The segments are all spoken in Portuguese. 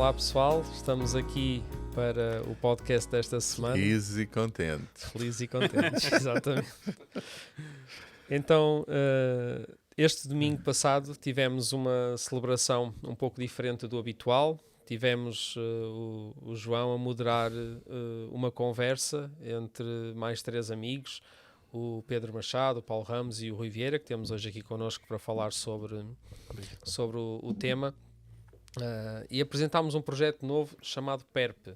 Olá pessoal, estamos aqui para o podcast desta semana. Felizes e contentes. Felizes e contentes, exatamente. Então, este domingo passado tivemos uma celebração um pouco diferente do habitual. Tivemos o João a moderar uma conversa entre mais 3 amigos, o Pedro Machado, o Paulo Ramos e o Rui Vieira, que temos hoje aqui connosco para falar sobre o tema. E apresentámos um projeto novo chamado PERP.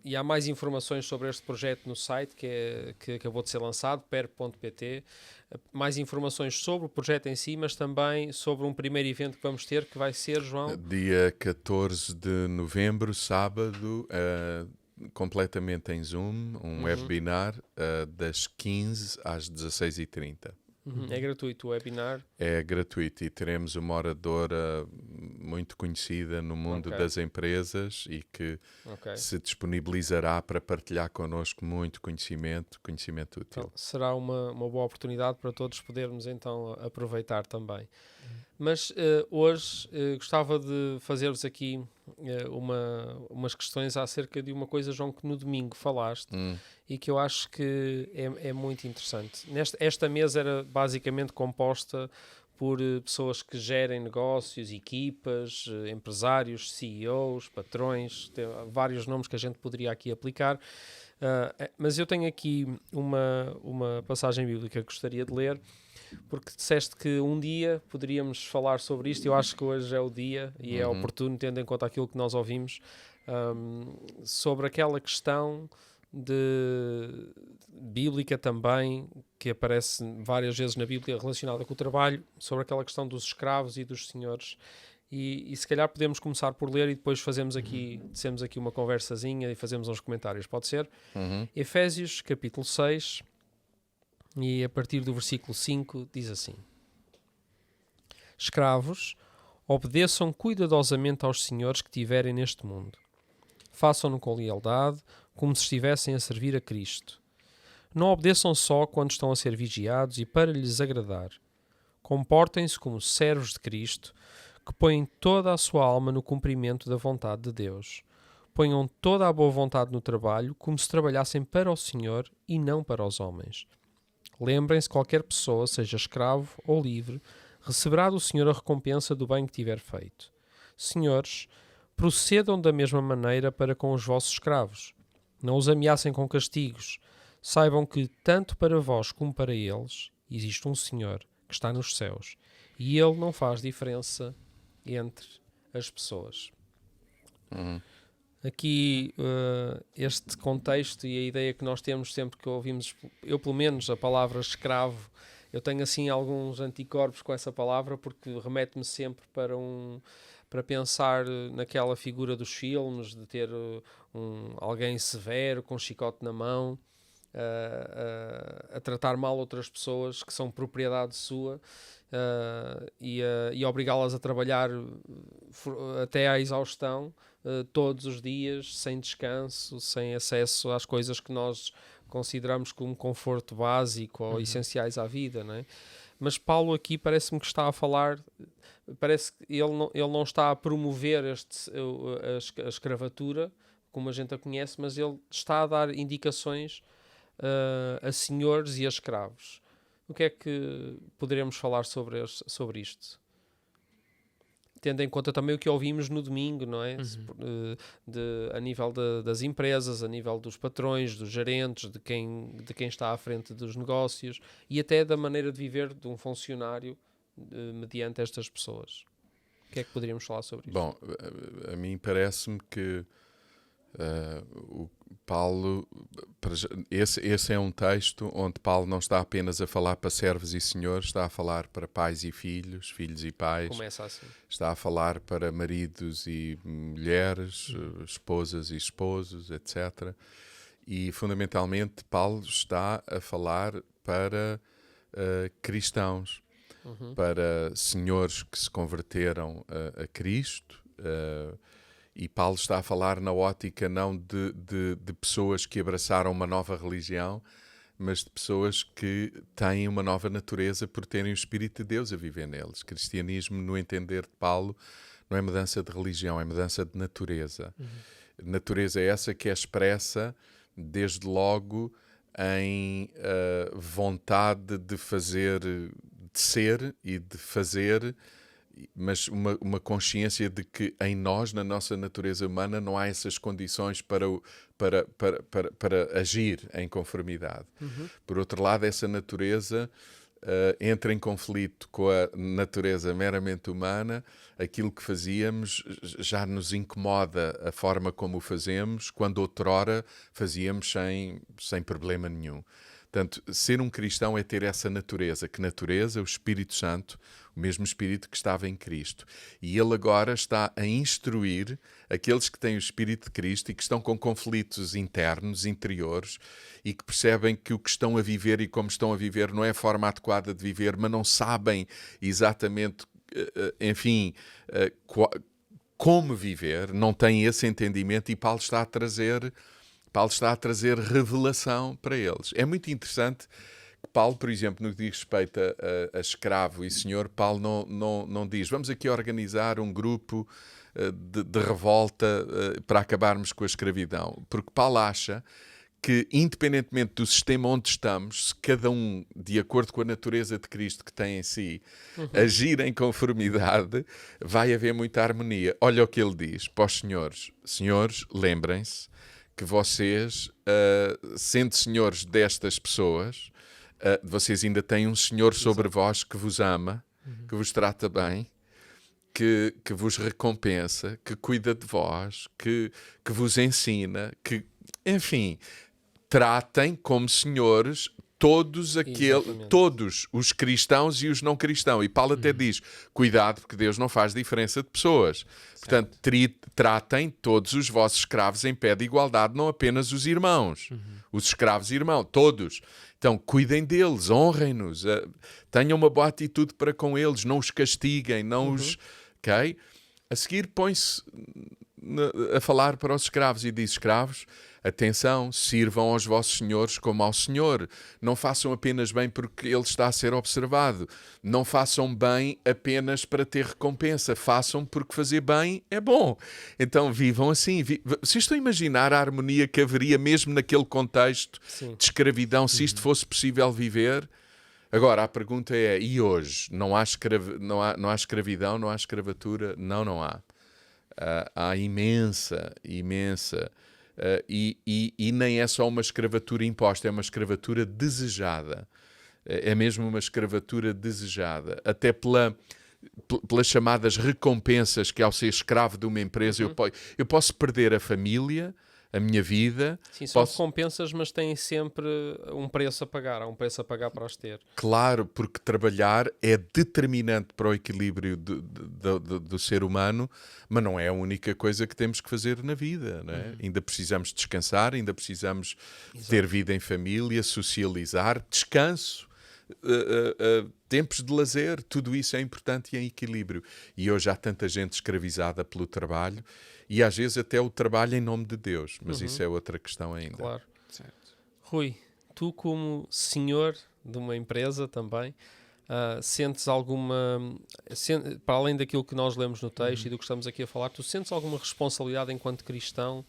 E há mais informações sobre este projeto no site que acabou de ser lançado, perp.pt. Mais informações sobre o projeto em si, mas também sobre um primeiro evento que vamos ter, que vai ser, João? Dia 14 de novembro, sábado, completamente em Zoom, webinar das 15 às 16h30. É gratuito o webinar? É gratuito e teremos uma oradora muito conhecida no mundo das empresas e que se disponibilizará para partilhar connosco muito conhecimento útil. Então, será uma boa oportunidade para todos podermos então aproveitar também. Mas hoje gostava de fazer-vos aqui umas questões acerca de uma coisa, João, que no domingo falaste e que eu acho que é muito interessante. Esta mesa era basicamente composta por pessoas que gerem negócios, equipas, empresários, CEOs, patrões, tem vários nomes que a gente poderia aqui aplicar. Mas eu tenho aqui uma passagem bíblica que gostaria de ler, porque disseste que um dia poderíamos falar sobre isto. Eu acho que hoje é o dia e é oportuno, tendo em conta aquilo que nós ouvimos, sobre aquela questão bíblica também, que aparece várias vezes na Bíblia relacionada com o trabalho, sobre aquela questão dos escravos e dos senhores. E se calhar podemos começar por ler e depois dissemos aqui uma conversazinha e fazemos uns comentários, pode ser? Efésios capítulo 6 e a partir do versículo 5 diz assim: Escravos, obedeçam cuidadosamente aos senhores que tiverem neste mundo. Façam-no com lealdade, como se estivessem a servir a Cristo. Não obedeçam só quando estão a ser vigiados e para lhes agradar. Comportem-se como servos de Cristo, que põem toda a sua alma no cumprimento da vontade de Deus. Ponham toda a boa vontade no trabalho, como se trabalhassem para o Senhor e não para os homens. Lembrem-se que qualquer pessoa, seja escravo ou livre, receberá do Senhor a recompensa do bem que tiver feito. Senhores, procedam da mesma maneira para com os vossos escravos. Não os ameacem com castigos. Saibam que, tanto para vós como para eles, existe um Senhor que está nos céus, e Ele não faz diferença entre as pessoas. Aqui, este contexto e a ideia que nós temos sempre que ouvimos, eu pelo menos, a palavra escravo, eu tenho assim alguns anticorpos com essa palavra, porque remete-me sempre para pensar naquela figura dos filmes, de ter alguém severo, com um chicote na mão, a tratar mal outras pessoas que são propriedade sua, e obrigá-las a trabalhar até à exaustão, todos os dias, sem descanso, sem acesso às coisas que nós consideramos como conforto básico ou essenciais à vida, não é? Mas Paulo aqui parece-me que está a falar, parece que ele não está a promover a escravatura, como a gente a conhece, mas ele está a dar indicações a senhores e a escravos. O que é que poderemos falar sobre isto? Tendo em conta também o que ouvimos no domingo, não é? A nível das empresas, a nível dos patrões, dos gerentes, de quem está à frente dos negócios e até da maneira de viver de um funcionário mediante estas pessoas. O que é que poderíamos falar sobre isto? Bom, a mim parece-me que o Paulo, esse é um texto onde Paulo não está apenas a falar para servos e senhores, está a falar para pais e filhos, filhos e pais. Começa assim. Está a falar para maridos e mulheres, esposas e esposos, etc. E fundamentalmente Paulo está a falar para cristãos, para senhores que se converteram a Cristo. E Paulo está a falar na ótica não de pessoas que abraçaram uma nova religião, mas de pessoas que têm uma nova natureza por terem o Espírito de Deus a viver neles. Cristianismo, no entender de Paulo, não é mudança de religião, é mudança de natureza. Natureza é essa que é expressa, desde logo, em vontade de fazer, de ser e de fazer, mas uma consciência de que em nós, na nossa natureza humana, não há essas condições para agir em conformidade. Por outro lado, essa natureza entra em conflito com a natureza meramente humana. Aquilo que fazíamos já nos incomoda a forma como o fazemos, quando outrora fazíamos sem problema nenhum. Portanto, ser um cristão é ter essa natureza. Que natureza? O Espírito Santo, o mesmo Espírito que estava em Cristo. E ele agora está a instruir aqueles que têm o Espírito de Cristo e que estão com conflitos internos, interiores, e que percebem que o que estão a viver e como estão a viver não é a forma adequada de viver, mas não sabem exatamente, enfim, como viver, não têm esse entendimento, e Paulo está a trazer revelação para eles. É muito interessante que Paulo, por exemplo, no que diz respeito a escravo e senhor, Paulo não diz: vamos aqui organizar um grupo de revolta para acabarmos com a escravidão. Porque Paulo acha que, independentemente do sistema onde estamos, se cada um, de acordo com a natureza de Cristo que tem em si, agir em conformidade, vai haver muita harmonia. Olha o que ele diz para os senhores. Senhores, lembrem-se que vocês, sendo senhores destas pessoas, vocês ainda têm um Senhor sobre vós que vos ama, que vos trata bem, que vos recompensa, que cuida de vós, que vos ensina, que, enfim, tratem como senhores todos os cristãos e os não cristãos. E Paulo até diz: cuidado, porque Deus não faz diferença de pessoas. Certo. Portanto, tratem todos os vossos escravos em pé de igualdade, não apenas os irmãos. Os escravos irmãos, todos. Então, cuidem deles, honrem-nos, tenham uma boa atitude para com eles, não os castiguem, não os... Ok? A seguir põe-se a falar para os escravos e diz: escravos, atenção, sirvam aos vossos senhores como ao Senhor. Não façam apenas bem porque ele está a ser observado. Não façam bem apenas para ter recompensa. Façam porque fazer bem é bom. Então vivam assim. Vocês estão a imaginar a harmonia que haveria mesmo naquele contexto de escravidão, se isto fosse possível viver? Agora, a pergunta é: e hoje? Não há escravidão, não há escravatura? Não há. Há imensa. E nem é só uma escravatura imposta, é uma escravatura desejada. É mesmo uma escravatura desejada. Até pelas chamadas recompensas que, ao ser escravo de uma empresa, eu posso perder a família, a minha vida. Sim, são recompensas, mas têm sempre um preço a pagar. Há um preço a pagar para os ter. Claro, porque trabalhar é determinante para o equilíbrio do ser humano, mas não é a única coisa que temos que fazer na vida, não é? Ainda precisamos descansar, ainda precisamos ter vida em família, socializar, descanso, tempos de lazer, tudo isso é importante e em equilíbrio. E hoje há tanta gente escravizada pelo trabalho, e às vezes até o trabalho em nome de Deus, mas isso é outra questão ainda. Claro. Certo. Rui, tu como senhor de uma empresa também, sentes alguma... para além daquilo que nós lemos no texto e do que estamos aqui a falar, tu sentes alguma responsabilidade enquanto cristão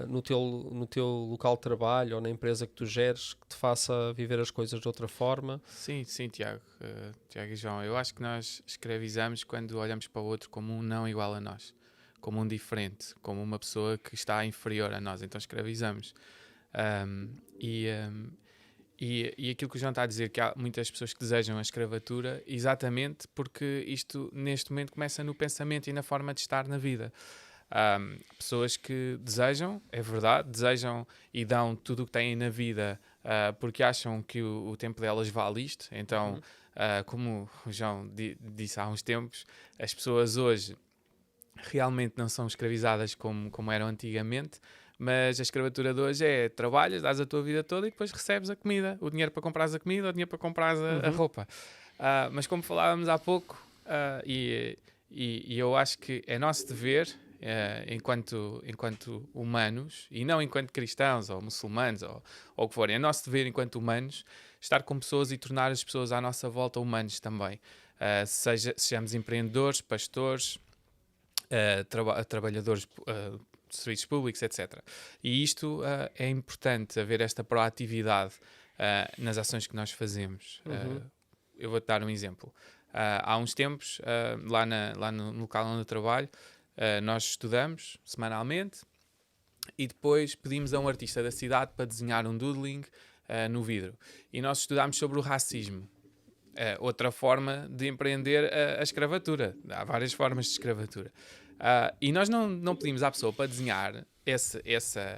no teu local de trabalho ou na empresa que tu geres, que te faça viver as coisas de outra forma? Sim, Tiago. Tiago e João, eu acho que nós escravizamos quando olhamos para o outro como um não igual a nós, como um diferente, como uma pessoa que está inferior a nós, então escravizamos. E aquilo que o João está a dizer, que há muitas pessoas que desejam a escravatura, exatamente porque isto neste momento começa no pensamento e na forma de estar na vida. Pessoas que desejam, é verdade, desejam e dão tudo o que têm na vida porque acham que o tempo delas vale isto. Então, como o João disse há uns tempos, as pessoas hoje realmente não são escravizadas como eram antigamente, mas a escravatura de hoje é: trabalhas, dás a tua vida toda e depois recebes a comida, o dinheiro para comprares a comida, o dinheiro para comprares a roupa. Mas como falávamos há pouco, e eu acho que é nosso dever, enquanto humanos, e não enquanto cristãos ou muçulmanos ou o que forem, é nosso dever enquanto humanos estar com pessoas e tornar as pessoas à nossa volta humanos também. Sejamos empreendedores, pastores, trabalhadores de serviços públicos, etc. E isto é importante, haver esta proatividade nas ações que nós fazemos. Eu vou-te dar um exemplo. Há uns tempos, lá no local onde eu trabalho, nós estudamos semanalmente e depois pedimos a um artista da cidade para desenhar um doodling no vidro. E nós estudámos sobre o racismo. Outra forma de empreender a escravatura. Há várias formas de escravatura. E nós não pedimos à pessoa para desenhar essas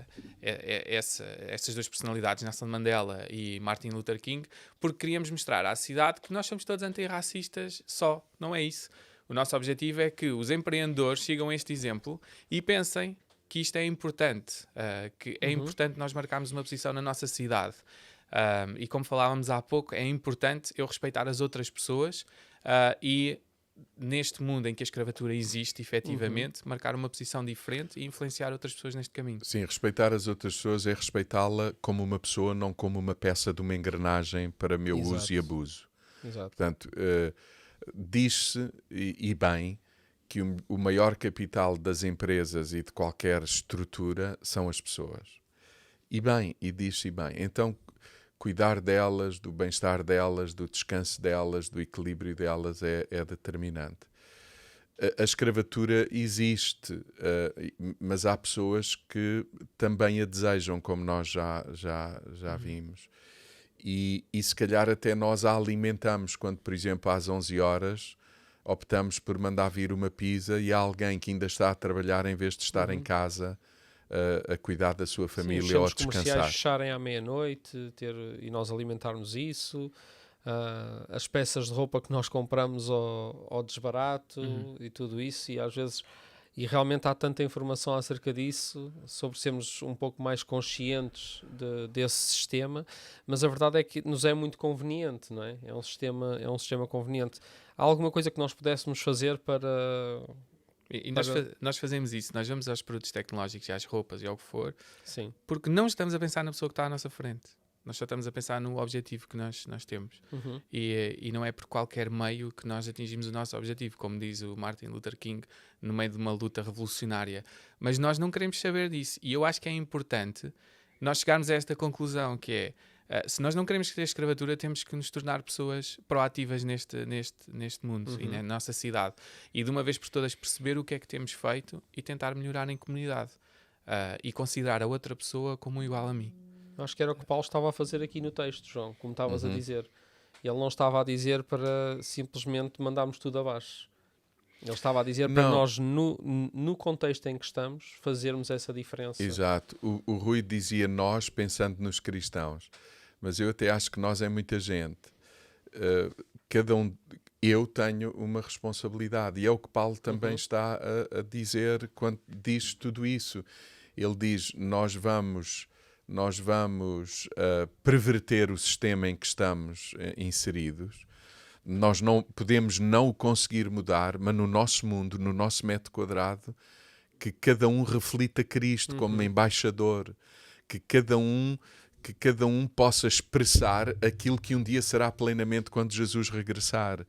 duas personalidades, Nelson Mandela e Martin Luther King, porque queríamos mostrar à cidade que nós somos todos antirracistas só. Não é isso. O nosso objetivo é que os empreendedores sigam este exemplo e pensem que isto é importante, que é importante nós marcarmos uma posição na nossa cidade. E como falávamos há pouco, é importante eu respeitar as outras pessoas e neste mundo em que a escravatura existe, efetivamente, marcar uma posição diferente e influenciar outras pessoas neste caminho. Sim, respeitar as outras pessoas é respeitá-la como uma pessoa, não como uma peça de uma engrenagem para meu uso e abuso. Exato. Portanto, diz-se, e bem, que o maior capital das empresas e de qualquer estrutura são as pessoas. E bem, e diz-se bem. Então, cuidar delas, do bem-estar delas, do descanso delas, do equilíbrio delas é determinante. A escravatura existe, mas há pessoas que também a desejam, como nós já vimos. E se calhar até nós a alimentamos quando, por exemplo, às 11 horas optamos por mandar vir uma pizza e há alguém que ainda está a trabalhar em vez de estar em casa a cuidar da sua família. Sim, ou a os descansar. comerciais fecharem à meia-noite e nós alimentarmos isso, as peças de roupa que nós compramos ao desbarato e tudo isso, e às vezes realmente há tanta informação acerca disso, sobre sermos um pouco mais conscientes desse sistema, mas a verdade é que nos é muito conveniente, não é? É um sistema conveniente. Há alguma coisa que nós pudéssemos fazer para... E nós fazemos isso, nós vamos aos produtos tecnológicos e às roupas e ao que for, Sim. porque não estamos a pensar na pessoa que está à nossa frente. Nós só estamos a pensar no objetivo que nós temos. E não é por qualquer meio que nós atingimos o nosso objetivo, como diz o Martin Luther King, no meio de uma luta revolucionária. Mas nós não queremos saber disso. E eu acho que é importante nós chegarmos a esta conclusão, que é, se nós não queremos ter escravatura, temos que nos tornar pessoas proativas neste mundo e na nossa cidade. E de uma vez por todas perceber o que é que temos feito e tentar melhorar em comunidade. E considerar a outra pessoa como igual a mim. Acho que era o que Paulo estava a fazer aqui no texto, João, como estavas a dizer. Ele não estava a dizer para simplesmente mandarmos tudo abaixo. Ele estava a dizer para nós, no contexto em que estamos, fazermos essa diferença. Exato. O Rui dizia nós pensando nos cristãos. Mas eu até acho que nós é muita gente. Eu tenho uma responsabilidade. E é o que Paulo também está a dizer quando diz tudo isso. Ele diz, nós vamos perverter o sistema em que estamos inseridos. Nós não podemos não o conseguir mudar, mas no nosso mundo, no nosso metro quadrado, que cada um reflita Cristo como embaixador, que cada um possa expressar aquilo que um dia será plenamente quando Jesus regressar.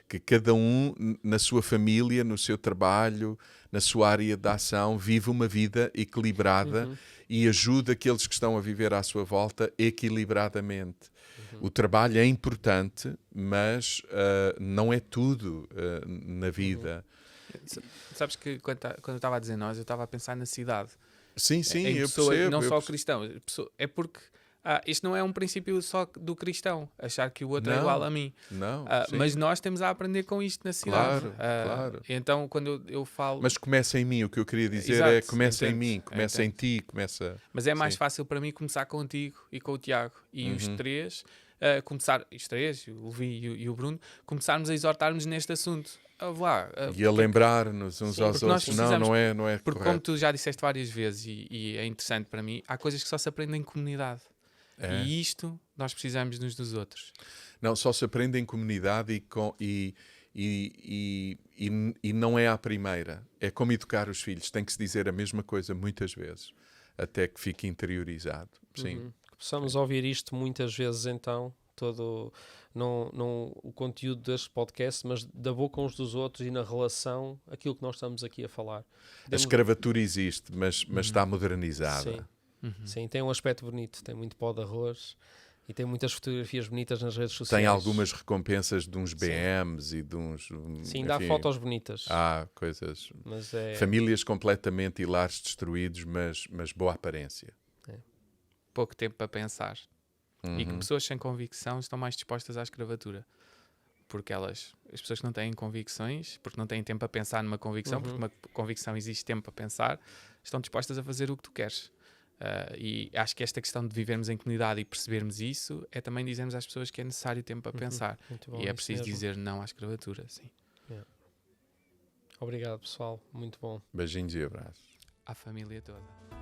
Que cada um, na sua família, no seu trabalho, na sua área de ação, vive uma vida equilibrada e ajude aqueles que estão a viver à sua volta equilibradamente. O trabalho é importante, mas não é tudo na vida. Sabes que quando eu estava a dizer nós, eu estava a pensar na cidade. Sim, Em eu pessoas, percebo. não só cristãos. É porque isto não é um princípio só do cristão, achar que o outro é igual a mim. Não, mas nós temos a aprender com isto na cidade. Claro. Então, quando eu falo... Mas começa em mim, o que eu queria dizer Exato, é começa em entendo, mim, começa em ti, começa... Mas é mais fácil para mim começar contigo e com o Tiago. E os três, o Levi e o Bruno, começarmos a exortarmos neste assunto. E a lembrar-nos uns aos outros. Não é porque correto. como tu já disseste várias vezes e é interessante para mim, há coisas que só se aprendem em comunidade. E isto nós precisamos uns dos outros. Não, só se aprende em comunidade e não é à primeira. É como educar os filhos. Tem que se dizer a mesma coisa muitas vezes, até que fique interiorizado. Sim. Que possamos ouvir isto muitas vezes então, não o conteúdo deste podcast, mas da boca uns dos outros e na relação, aquilo que nós estamos aqui a falar. A escravatura existe, mas está modernizada. Sim. Sim, tem um aspecto bonito, tem muito pó de arroz e tem muitas fotografias bonitas nas redes sociais. Tem algumas recompensas de uns BMs e de uns... Sim, dá fotos bonitas. Há coisas... Mas Famílias completamente e lares destruídos, mas boa aparência. Pouco tempo para pensar. E que pessoas sem convicção estão mais dispostas à escravatura. Porque as pessoas que não têm convicções, porque não têm tempo para pensar numa convicção, porque uma convicção exige tempo para pensar, estão dispostas a fazer o que tu queres. E acho que esta questão de vivermos em comunidade e percebermos isso é também dizermos às pessoas que é necessário tempo para pensar. Bom, e é preciso dizer não à escravatura, sim. Obrigado, pessoal. Muito bom. Beijinhos e abraços. À família toda.